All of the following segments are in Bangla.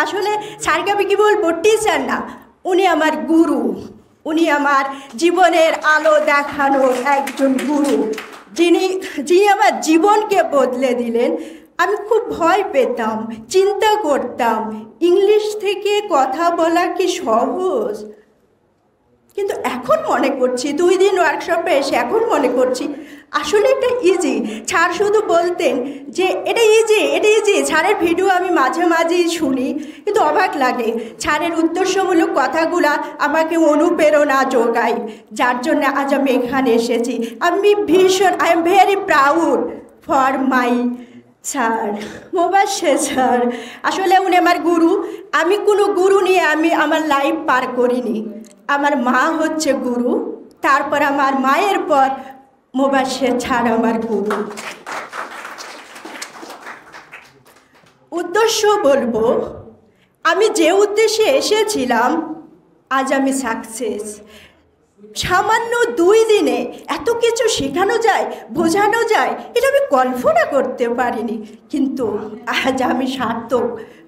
আসলে স্যারকে আমি কি বলবো, টিচার না, উনি আমার গুরু, উনি আমার জীবনের আলো দেখানোর একজন গুরু, যিনি আমার জীবনকে বদলে দিলেন। আমি খুব ভয় পেতাম, চিন্তা করতাম ইংলিশ থেকে কথা বলা কি সহজ, কিন্তু এখন মনে করছি, 2 দিন ওয়ার্কশপে এসে এখন মনে করছি আসলে এটা ইজি। স্যার শুধু বলতেন যে এটা ইজি, এটা ইজি। স্যারের ভিডিও আমি মাঝে মাঝেই শুনি, কিন্তু অবাক লাগে স্যারের উদ্দেশ্যমূলক কথাগুলা আমাকে অনুপ্রেরণা যোগায়, যার জন্য আজ আমি এখানে এসেছি। আমি ভীষণ, I am very proud for my sir, Mobashwer sir. আসলে উনি আমার গুরু। আমি কোনো গুরু নিয়ে আমি আমার লাইফ পার করিনি। আমার মা হচ্ছে গুরু, তারপর আমার মায়ের পর মোবাশ্বের স্যার আমার গুরু। উদ্দেশ্য বলবো, আমি যে উদ্দেশ্যে এসেছিলাম আজ আমি সাকসেস। সামান্য 2 দিনে এত কিছু শেখানো যায়, বোঝানো যায়, এটা আমি কল্পনা করতে পারিনি, কিন্তু আজ আমি সার্থক।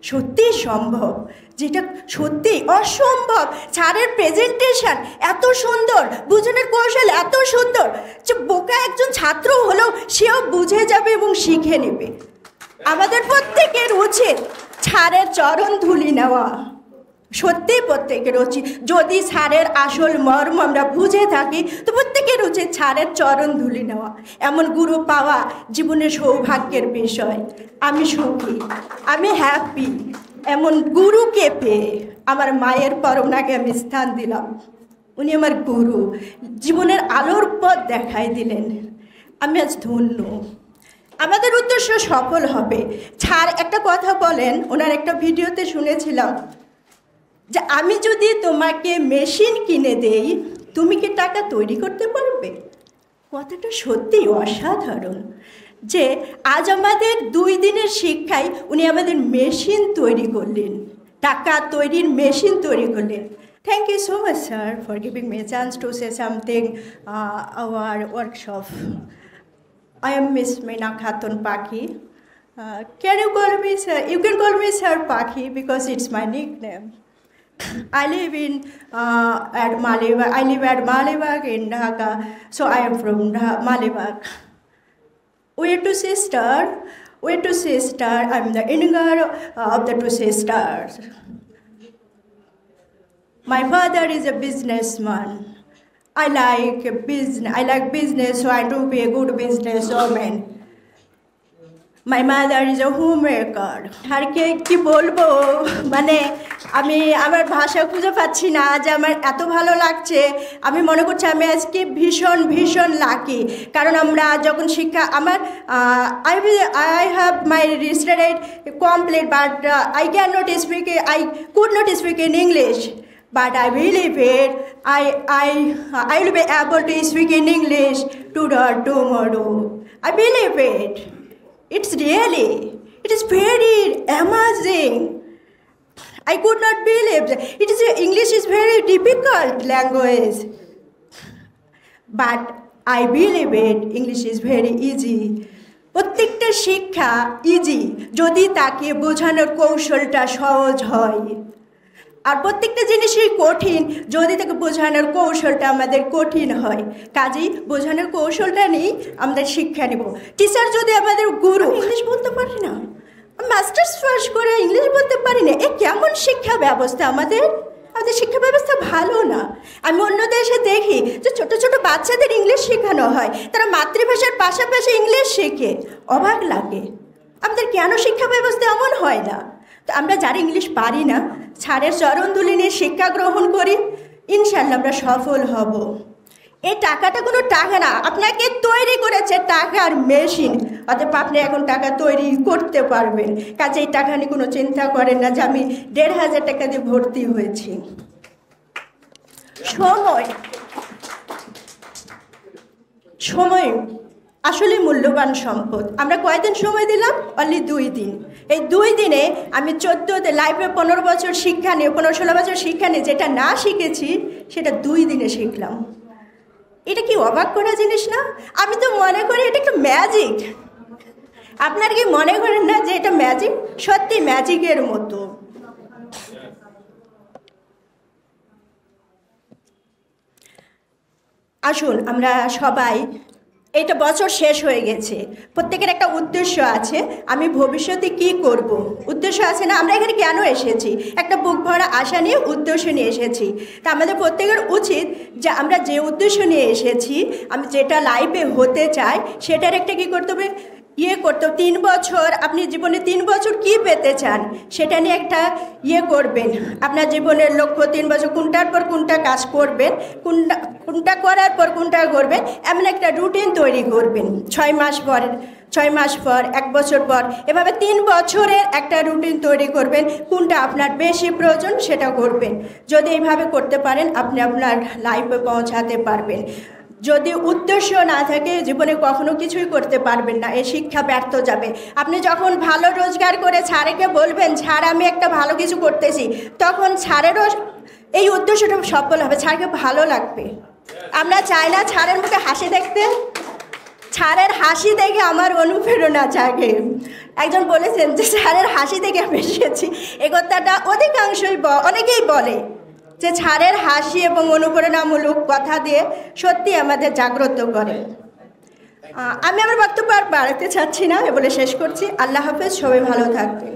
সত্যিই সম্ভব, যেটা সত্যি অসম্ভব। স্যারের প্রেজেন্টেশন এত সুন্দর, বোঝানোর কৌশল এত সুন্দর যে বোকা একজন ছাত্র হলেও সেও বুঝে যাবে এবং শিখে নেবে। আমাদের প্রত্যেকের উচিত স্যারের চরণ ধুলি নেওয়া, সত্যিই প্রত্যেকের উচিত। যদি স্যারের আসল মর্ম আমরা বুঝে থাকি, তো প্রত্যেকের উচিত স্যারের চরণ ধুলি নেওয়া। এমন গুরু পাওয়া জীবনের সৌভাগ্যের বিষয়। আমি সুখী, আমি হ্যাপি এমন গুরুকে পেয়ে। আমার মায়ের পর ওনাকে আমি স্থান দিলাম। উনি আমার গুরু, জীবনের আলোর পথ দেখাই দিলেন। আমি আজ ধন্য। আমাদের উদ্দেশ্য সফল হবে। স্যার একটা কথা বলেন, ওনার একটা ভিডিওতে শুনেছিলাম যে আমি যদি তোমাকে মেশিন কিনে দেই, তুমি কি টাকা তৈরি করতে পারবে? কথাটা সত্যিই অসাধারণ, যে আজ আমাদের 2 দিনের শিক্ষায় উনি আমাদের মেশিন তৈরি করলেন, টাকা তৈরির মেশিন তৈরি করলেন। Thank you so much sir for giving me a chance to say something our workshop. I am Miss Meena Khatun Pakhi. Can you call me sir? You can call me Sir Pakhi because it's my nickname. I live at Malibag. I live at Malibag in Dhaka, so I am from Malibag. We're 2 sisters. We're 2 sisters. I'm the younger of the 2 sisters. My father is a businessman. I like business, so I do be a good businesswoman. My mother is a homemaker. আরকে কি বলবো, মানে আমি আমার ভাষা খুঁজে পাচ্ছি না। আজ আমার এত ভালো লাগছে, আমি মনে করছি আমি আজকে ভীষণ ভীষণ লাকি। কারণ আমরা যখন শিক্ষা, আমার I have my studied complete, but I could not speak in English. But I believe it. I will be able to speak in English tomorrow. I believe it. It is very amazing. I could not believe that. English is very difficult language. But I believe it. English is very easy. প্রত্যেকটা শিক্ষা ইজি যদি তাকে বোঝানোর কৌশলটা সহজ হয়, আর প্রত্যেকটা জিনিসই কঠিন যদি তাকে বোঝানোর কৌশলটা আমাদের কঠিন হয়। কাজেই বোঝানোর কৌশলটা নিয়ে আমাদের শিক্ষা নেব। টিচার যদি আমাদের গুরু, ইংলিশ বলতে পারি না, মাস্টার্স পাস করে ইংলিশ বলতে পারি না, এ কেমন শিক্ষা ব্যবস্থা আমাদের? আমাদের শিক্ষা ব্যবস্থা ভালো না। আমি অন্য দেশে দেখি যে ছোট ছোট বাচ্চাদের ইংলিশ শেখানো হয়, তারা মাতৃভাষার পাশাপাশি ইংলিশ শেখে, অবাক লাগে। আমাদের কেন শিক্ষা ব্যবস্থা এমন হয় না? তো আমরা যারা ইংলিশ পারি না, স্যারের চরণধুলি নিয়ে শিক্ষা গ্রহণ করি, ইনশাল্লাহ আমরা সফল হব। এই টাকাটা কোনো টাকা না, আপনাকে তৈরি করেছে টাকার মেশিন, অতএব আপনি এখন টাকা তৈরি করতে পারবেন। কাজে এই টাকা নিয়ে কোনো চিন্তা করেন না যে আমি 1,500 টাকা দিয়ে ভর্তি হয়েছি। সময় আসলে মূল্যবান সম্পদ। আমরা কয়দিন সময় দিলাম? অনলি 2 দিন। এই 2 দিনে আমি 14তে লাইফে 15 বছর শিক্ষা নিয়ে, 15-16 বছর শিক্ষা নিয়ে যেটা না শিখেছি সেটা 2 দিনে শিখলাম। এটা কি অবাক করা জিনিস না? আমি তো মনে করি এটা একটা ম্যাজিক। আপনারা কি মনে করেন না যে এটা ম্যাজিক? সত্যি ম্যাজিকের মতো। আসুন আমরা সবাই, এটা বছর শেষ হয়ে গেছে, প্রত্যেকের একটা উদ্দেশ্য আছে, আমি ভবিষ্যতে কি করব, উদ্দেশ্য আছে না? আমরা এখানে কেন এসেছি? একটা বুক ভরা আশা নিয়ে, উদ্দেশ্য নিয়ে এসেছি। তা আমাদের প্রত্যেকের উচিত যে আমরা যে উদ্দেশ্য নিয়ে এসেছি, আমি যেটা লাইফে হতে চাই, সেটার একটা কী করতে হবে, করতে 3 বছর, আপনি জীবনে 3 বছর কি পেতে চান সেটা নিয়ে একটা করবেন। আপনার জীবনের লক্ষ্য 3 বছর কোনটার পর কোনটা কাজ করবেন, কোনটা করার পর কোনটা করবেন, এমন একটা রুটিন তৈরি করবেন। 6 মাস পর, 6 মাস পর, 1 বছর পর, এভাবে 3 বছরের একটা রুটিন তৈরি করবেন। কোনটা আপনার বেশি প্রয়োজন সেটা করবেন। যদি এইভাবে করতে পারেন, আপনি আপনার লাইফে পৌঁছাতে পারবেন। যদি উদ্দেশ্য না থাকে, জীবনে কখনো কিছুই করতে পারবেন না, এই শিক্ষা ব্যর্থ যাবে। আপনি যখন ভালো রোজগার করে ছাড়েকে বলবেন, ছাড় আমি একটা ভালো কিছু করতেছি, তখন ছাড়েরও এই উদ্দেশ্যটা সফল হবে, ছাড়কে ভালো লাগবে। আমরা চাই না ছাড়ের মুখে হাসি দেখতে? ছাড়ের হাসি দেখে আমার অনুপ্রেরণা জাগে। একজন বলেছেন যে ছাড়ের হাসি দেখে আমি এসেছি। এই কথাটা অধিকাংশই অনেকেই বলে যে ছাড়ের হাসি এবং অনুপ্রেরণামূলক কথা দিয়ে সত্যি আমাদের জাগ্রত করে। আমি আমার বক্তব্য আর বাড়াতে চাচ্ছি না, বলে শেষ করছি। আল্লাহ হাফেজ, সবাই ভালো থাকবেন।